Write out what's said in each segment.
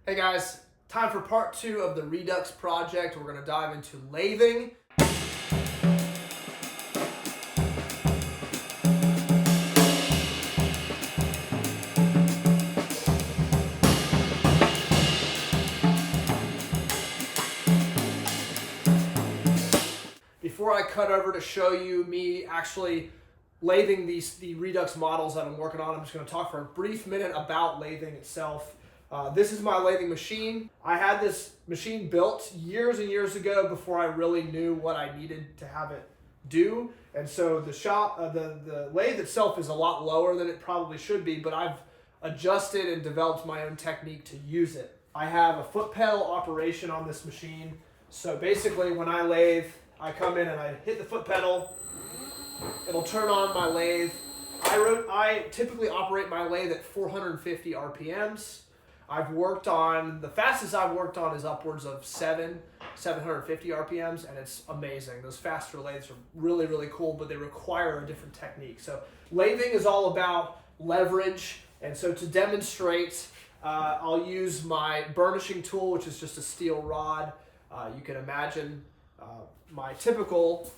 Hey guys, time for part 2 of the Redux project. We're going to dive into lathing. Before I cut over to show you me actually lathing the Redux models that I'm working on, I'm just going to talk for a brief minute about lathing itself. This is my lathing machine. I had this machine built years and years ago before I really knew what I needed to have it do. And so the lathe itself is a lot lower than it probably should be, but I've adjusted and developed my own technique to use it. I have a foot pedal operation on this machine. So basically when I lathe, I come in and I hit the foot pedal, it'll turn on my lathe. I typically operate my lathe at 450 RPMs. The fastest I've worked on is upwards of 750 RPMs, and it's amazing. Those faster lathes are really, really cool, but they require a different technique. So lathing is all about leverage, and so to demonstrate, I'll use my burnishing tool, which is just a steel rod. You can imagine my typical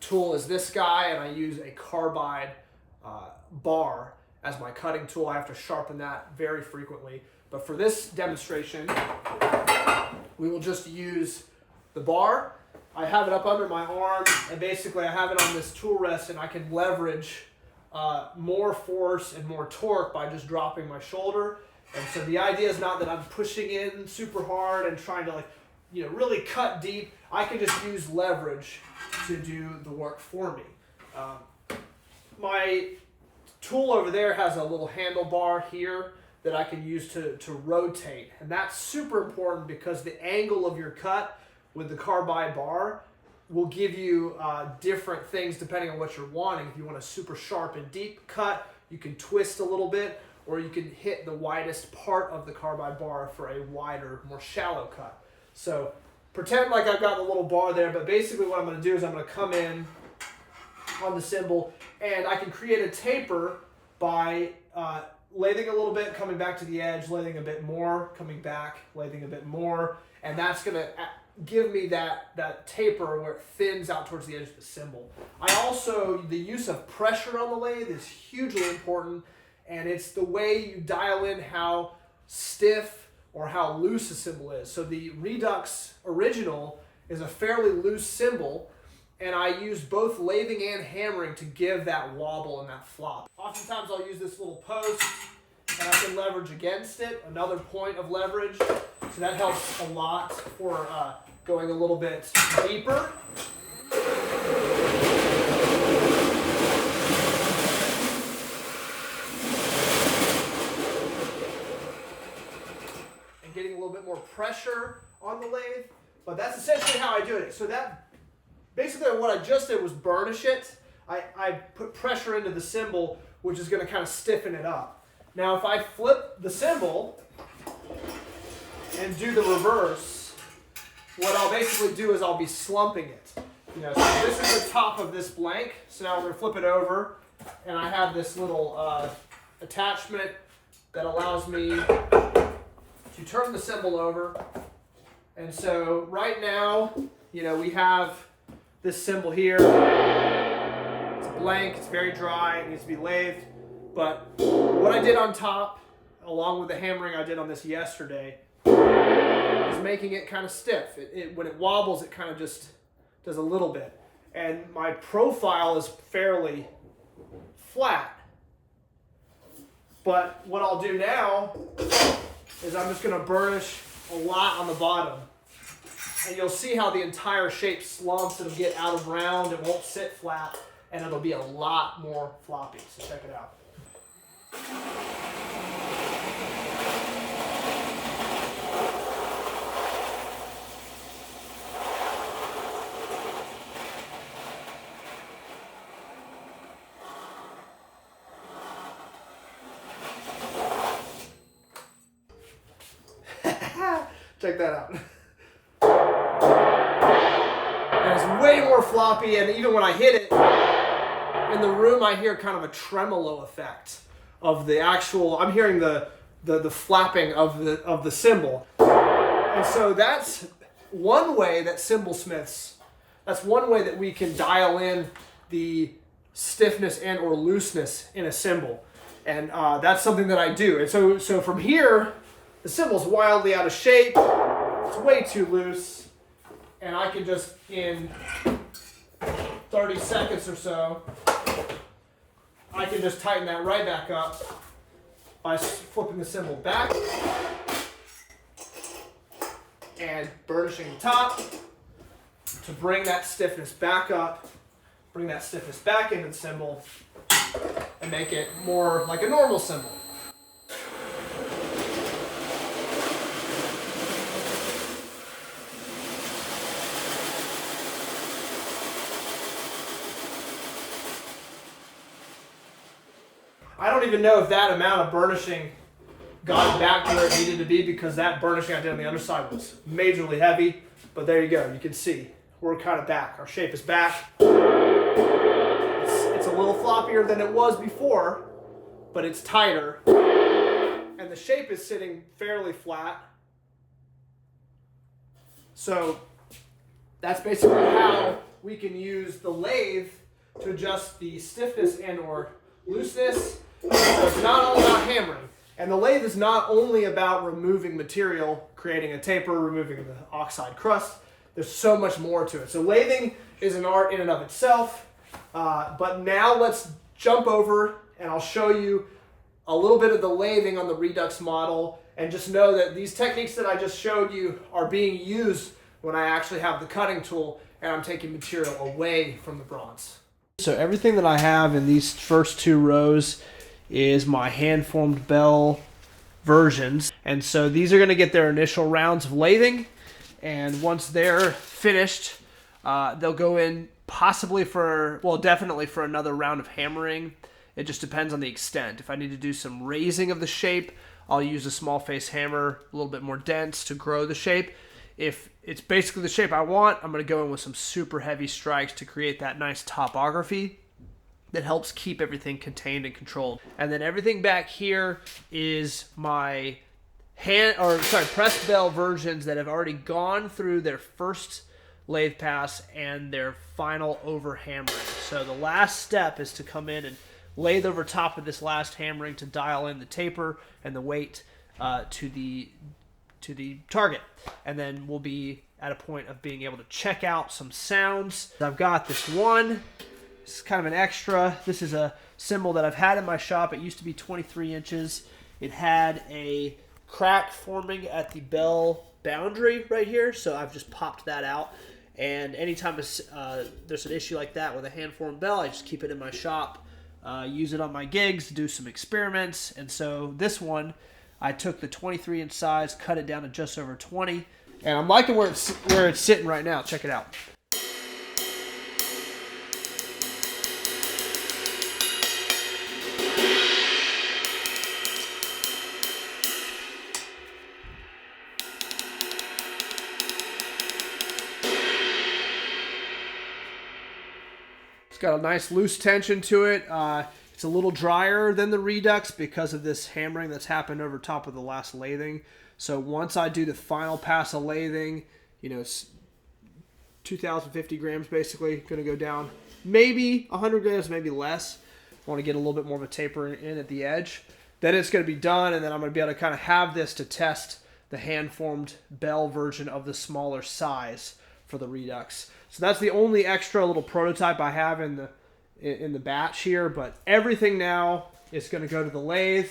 tool is this guy, and I use a carbide bar as my cutting tool. I have to sharpen that very frequently. But for this demonstration, we will just use the bar. I have it up under my arm, and basically I have it on this tool rest, and I can leverage more force and more torque by just dropping my shoulder. And so the idea is not that I'm pushing in super hard and trying to really cut deep. I can just use leverage to do the work for me. My tool over there has a little handlebar here that I can use to rotate, and that's super important because the angle of your cut with the carbide bar will give you different things depending on what you're wanting. If you want a super sharp and deep cut, you can twist a little bit, or you can hit the widest part of the carbide bar for a wider, more shallow cut. So pretend like I've got the little bar there, but basically what I'm going to do is I'm going to come in on the cymbal, and I can create a taper by lathing a little bit, coming back to the edge, lathing a bit more, coming back, lathing a bit more, and that's going to give me that taper where it thins out towards the edge of the cymbal. The use of pressure on the lathe is hugely important, and it's the way you dial in how stiff or how loose a cymbal is. So the Redux original is a fairly loose cymbal, and I use both lathing and hammering to give that wobble and that flop. Oftentimes I'll use this little post, and I can leverage against it, another point of leverage. So that helps a lot for going a little bit deeper. And getting a little bit more pressure on the lathe. But that's essentially how I do it. So basically what I just did was burnish it. I put pressure into the cymbal, which is going to kind of stiffen it up. Now if I flip the cymbal and do the reverse, what I'll basically do is I'll be slumping it. So this is the top of this blank. So now we're going to flip it over, and I have this little attachment that allows me to turn the cymbal over. And so right now, we have this cymbal here. It's blank, it's very dry, it needs to be lathed. But what I did on top, along with the hammering I did on this yesterday, is making it kind of stiff. When it wobbles, it kind of just does a little bit. And my profile is fairly flat. But what I'll do now is I'm just going to burnish a lot on the bottom. And you'll see how the entire shape slumps. It'll get out of round, it won't sit flat, and it'll be a lot more floppy. So check it out. Check that out. And it's way more floppy, and even when I hit it, in the room I hear kind of a tremolo effect of the actual, I'm hearing the the flapping of the cymbal. And so that's one way that cymbal-smiths, that's one way that we can dial in the stiffness and or looseness in a cymbal. And that's something that I do. And so from here, the cymbal's wildly out of shape. It's way too loose. And I can just, in 30 seconds or so, I can just tighten that right back up by flipping the cymbal back and burnishing the top to bring that stiffness back up, bring that stiffness back into the cymbal, and make it more like a normal cymbal. I don't even know if that amount of burnishing got back to where it needed to be, because that burnishing I did on the underside was majorly heavy. But there you go. You can see we're kind of back. Our shape is back. It's a little floppier than it was before, but it's tighter. And the shape is sitting fairly flat. So that's basically how we can use the lathe to adjust the stiffness and or looseness. So it's not all about hammering. And the lathe is not only about removing material, creating a taper, removing the oxide crust. There's so much more to it. So lathing is an art in and of itself. But now let's jump over and I'll show you a little bit of the lathing on the Redux model. And just know that these techniques that I just showed you are being used when I actually have the cutting tool and I'm taking material away from the bronze. So everything that I have in these first two rows is my hand-formed bell versions. And so these are going to get their initial rounds of lathing. And once they're finished, they'll go in possibly for, well, definitely for another round of hammering. It just depends on the extent. If I need to do some raising of the shape, I'll use a small face hammer, a little bit more dense to grow the shape. If it's basically the shape I want, I'm going to go in with some super heavy strikes to create that nice topography that helps keep everything contained and controlled. And then everything back here is my press bell versions that have already gone through their first lathe pass and their final over hammering. So the last step is to come in and lathe over top of this last hammering to dial in the taper and the weight to the target. And then we'll be at a point of being able to check out some sounds. I've got this one. This is kind of an extra. This is a cymbal that I've had in my shop. It used to be 23 inches. It had a crack forming at the bell boundary right here, so I've just popped that out. And anytime there's an issue like that with a hand-formed bell, I just keep it in my shop, use it on my gigs to do some experiments. And so this one, I took the 23-inch size, cut it down to just over 20, and I'm liking where it's sitting right now. Check it out. It's got a nice loose tension to it. It's a little drier than the Redux because of this hammering that's happened over top of the last lathing. So once I do the final pass of lathing, you know, it's 2,050 grams basically, going to go down. Maybe 100 grams, maybe less. I want to get a little bit more of a taper in at the edge. Then it's going to be done, and then I'm going to be able to kind of have this to test the hand-formed bell version of the smaller size for the Redux. So that's the only extra little prototype I have in the batch here, but everything now is going to go to the lathe.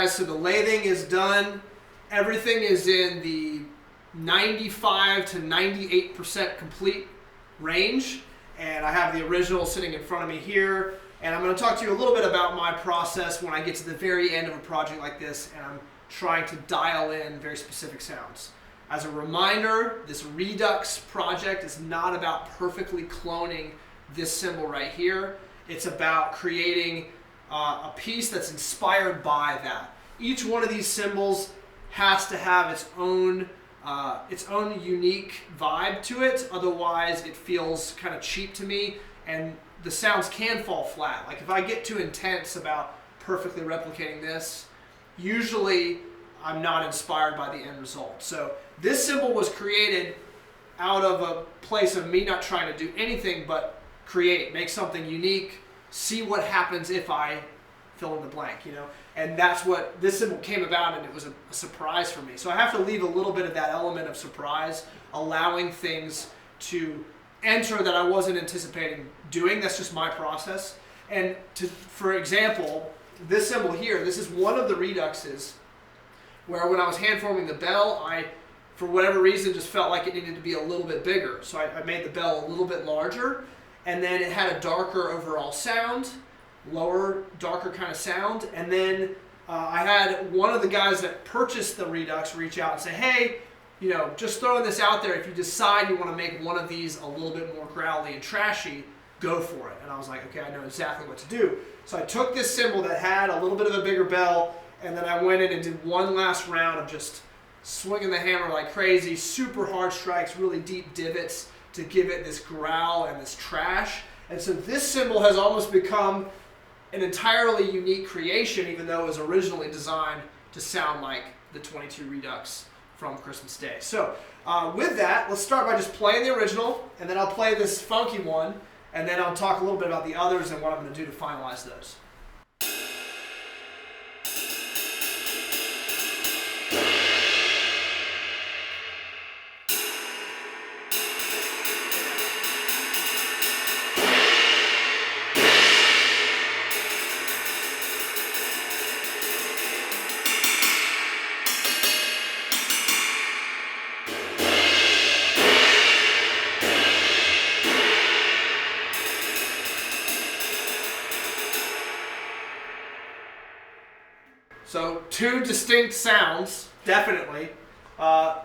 guys, so the lathing is done. Everything is in the 95 to 98% complete range. And I have the original sitting in front of me here. And I'm going to talk to you a little bit about my process when I get to the very end of a project like this and I'm trying to dial in very specific sounds. As a reminder, this Redux project is not about perfectly cloning this cymbal right here. It's about creating a piece that's inspired by that. Each one of these cymbals has to have its own unique vibe to it. Otherwise, it feels kind of cheap to me, and the sounds can fall flat. Like if I get too intense about perfectly replicating this, usually I'm not inspired by the end result. So this cymbal was created out of a place of me not trying to do anything but create, make something unique, see what happens if I fill in the blank, you know? And that's what this cymbal came about, and it was a surprise for me. So I have to leave a little bit of that element of surprise, allowing things to enter that I wasn't anticipating doing. That's just my process. And for example, this cymbal here, this is one of the Reduxes where when I was hand forming the bell, I, for whatever reason, just felt like it needed to be a little bit bigger. So I made the bell a little bit larger, and then it had a darker overall sound, lower, darker kind of sound. And then I had one of the guys that purchased the Redux reach out and say, hey, you know, just throwing this out there, if you decide you want to make one of these a little bit more growly and trashy, go for it. And I was like, okay, I know exactly what to do. So I took this cymbal that had a little bit of a bigger bell, and then I went in and did one last round of just swinging the hammer like crazy, super hard strikes, really deep divots to give it this growl and this trash. And so this cymbal has almost become an entirely unique creation, even though it was originally designed to sound like the 22 Redux from Christmas Day. So with that, let's start by just playing the original, and then I'll play this funky one, and then I'll talk a little bit about the others and what I'm going to do to finalize those. So two distinct sounds, definitely,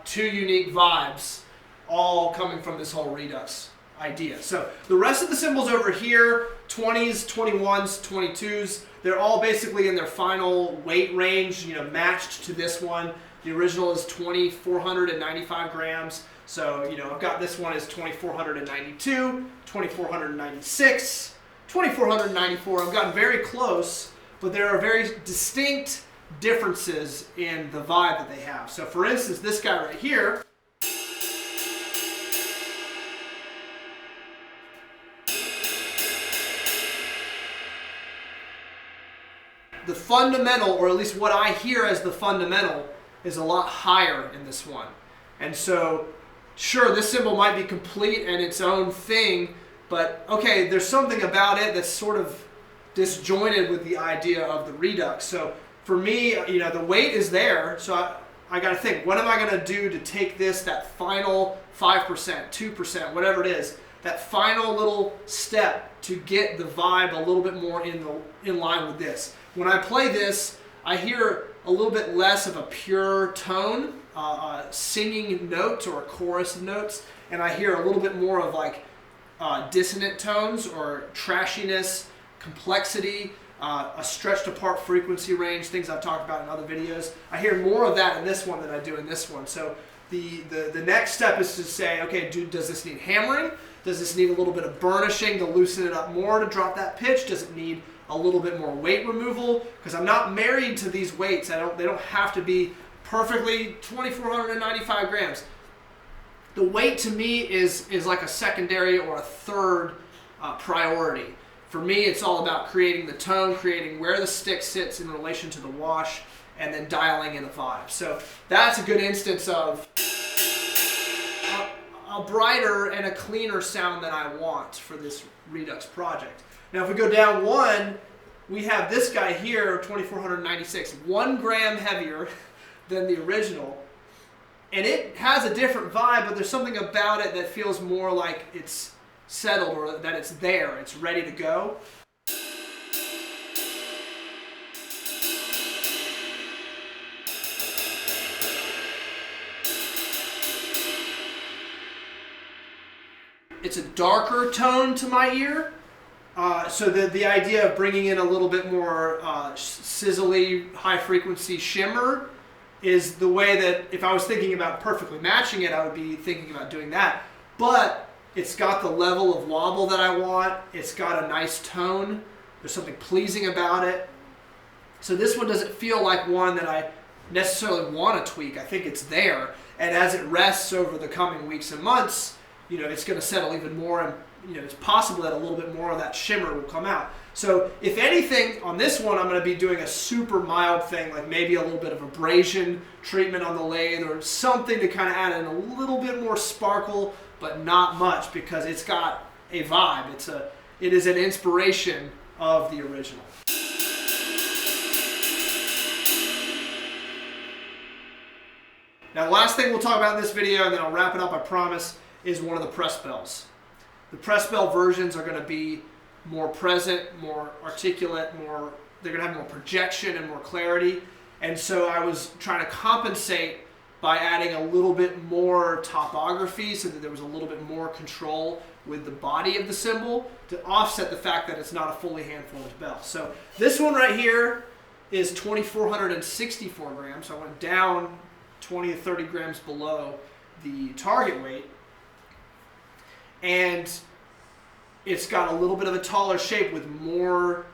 two unique vibes, all coming from this whole Redux idea. So the rest of the cymbals over here, 20s, 21s, 22s, they're all basically in their final weight range, you know, matched to this one. The original is 2,495 grams. So, you know, I've got this one as 2,492, 2,496, 2,494. I've gotten very close, but there are very distinct differences in the vibe that they have. So for instance, this guy right here, the fundamental, or at least what I hear as the fundamental, is a lot higher in this one. And so sure, this cymbal might be complete and its own thing, but okay, there's something about it that's sort of disjointed with the idea of the Redux. So for me, you know, the weight is there, so I got to think, what am I going to do to take this, that final 5%, 2%, whatever it is, that final little step to get the vibe a little bit more in line with this. When I play this, I hear a little bit less of a pure tone, singing notes or a chorus of notes, and I hear a little bit more of like dissonant tones or trashiness, complexity, a stretched apart frequency range, things I've talked about in other videos. I hear more of that in this one than I do in this one. So the next step is to say, okay, does this need hammering? Does this need a little bit of burnishing to loosen it up more to drop that pitch? Does it need a little bit more weight removal? Because I'm not married to these weights. They don't have to be perfectly 2,495 grams. The weight to me is like a secondary or a third priority. For me, it's all about creating the tone, creating where the stick sits in relation to the wash, and then dialing in a vibe. So that's a good instance of a brighter and a cleaner sound than I want for this Redux project. Now if we go down one, we have this guy here, 2496, 1 gram heavier than the original. And it has a different vibe, but there's something about it that feels more like it's settled, or that it's there, it's ready to go. It's a darker tone to my ear. So the idea of bringing in a little bit more sizzly, high-frequency shimmer is the way that, if I was thinking about perfectly matching it, I would be thinking about doing that. But it's got the level of wobble that I want. It's got a nice tone. There's something pleasing about it. So this one doesn't feel like one that I necessarily want to tweak. I think it's there. And as it rests over the coming weeks and months, it's going to settle even more, and it's possible that a little bit more of that shimmer will come out. So if anything, on this one, I'm going to be doing a super mild thing, like maybe a little bit of abrasion treatment on the lathe, or something to kind of add in a little bit more sparkle, but not much, because it's got a vibe. It is an inspiration of the original. Now, the last thing we'll talk about in this video, and then I'll wrap it up, I promise, is one of the press bells. The press bell versions are going to be more present, more articulate, they're going to have more projection and more clarity. And so I was trying to compensate by adding a little bit more topography, so that there was a little bit more control with the body of the cymbal, to offset the fact that it's not a fully hand-formed bell. So this one right here is 2,464 grams. So I went down 20 to 30 grams below the target weight. And it's got a little bit of a taller shape with more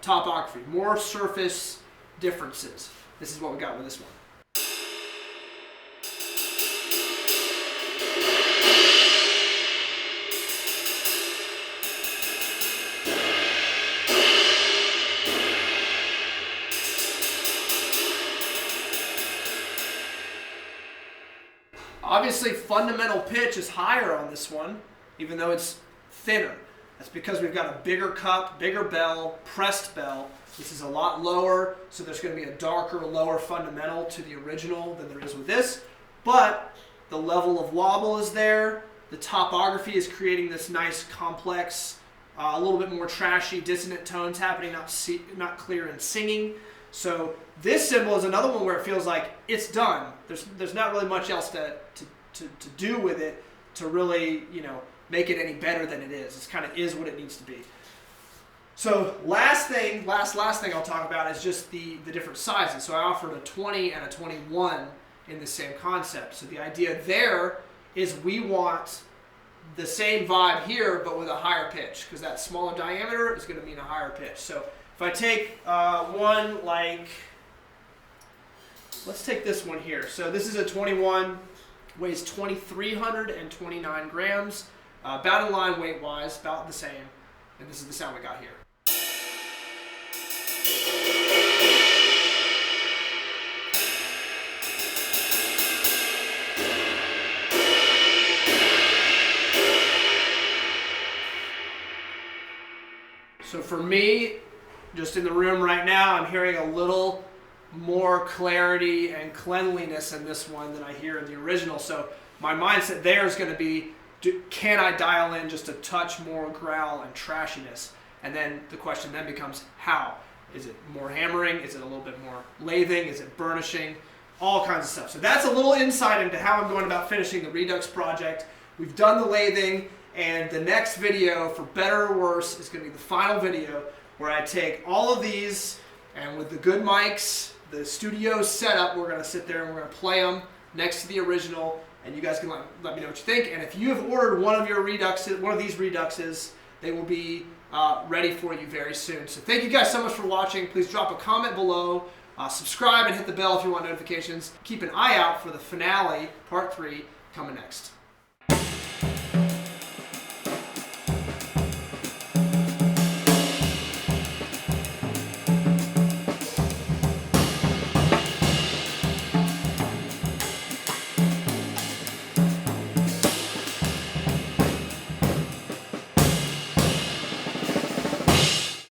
topography, more surface differences. This is what we got with this one. Obviously, fundamental pitch is higher on this one, even though it's thinner. That's because we've got a bigger cup, bigger bell, pressed bell. This is a lot lower, so there's going to be a darker, lower fundamental to the original than there is with this. But the level of wobble is there. The topography is creating this nice, complex, a little bit more trashy, dissonant tones happening, not clear and singing. So this cymbal is another one where it feels like it's done. There's not really much else to do with it to really, make it any better than it is. It kind of is what it needs to be. So last thing I'll talk about is just the different sizes. So I offered a 20 and a 21 in the same concept. So the idea there is we want the same vibe here, but with a higher pitch, because that smaller diameter is going to mean a higher pitch. So if I take one like, let's take this one here. So this is a 21, weighs 2,329 grams. About in line weight-wise, about the same. And this is the sound we got here. So for me, just in the room right now, I'm hearing a little more clarity and cleanliness in this one than I hear in the original. So my mindset there is going to be, can I dial in just a touch more growl and trashiness? And then the question then becomes, how? Is it more hammering? Is it a little bit more lathing? Is it burnishing? All kinds of stuff. So that's a little insight into how I'm going about finishing the Redux project. We've done the lathing, and the next video, for better or worse, is going to be the final video where I take all of these, and with the good mics, the studio setup, we're going to sit there and we're going to play them next to the original. And you guys can let me know what you think. And if you have ordered one of these Reduxes, they will be ready for you very soon. So thank you guys so much for watching. Please drop a comment below. Subscribe and hit the bell if you want notifications. Keep an eye out for the finale, part 3, coming next.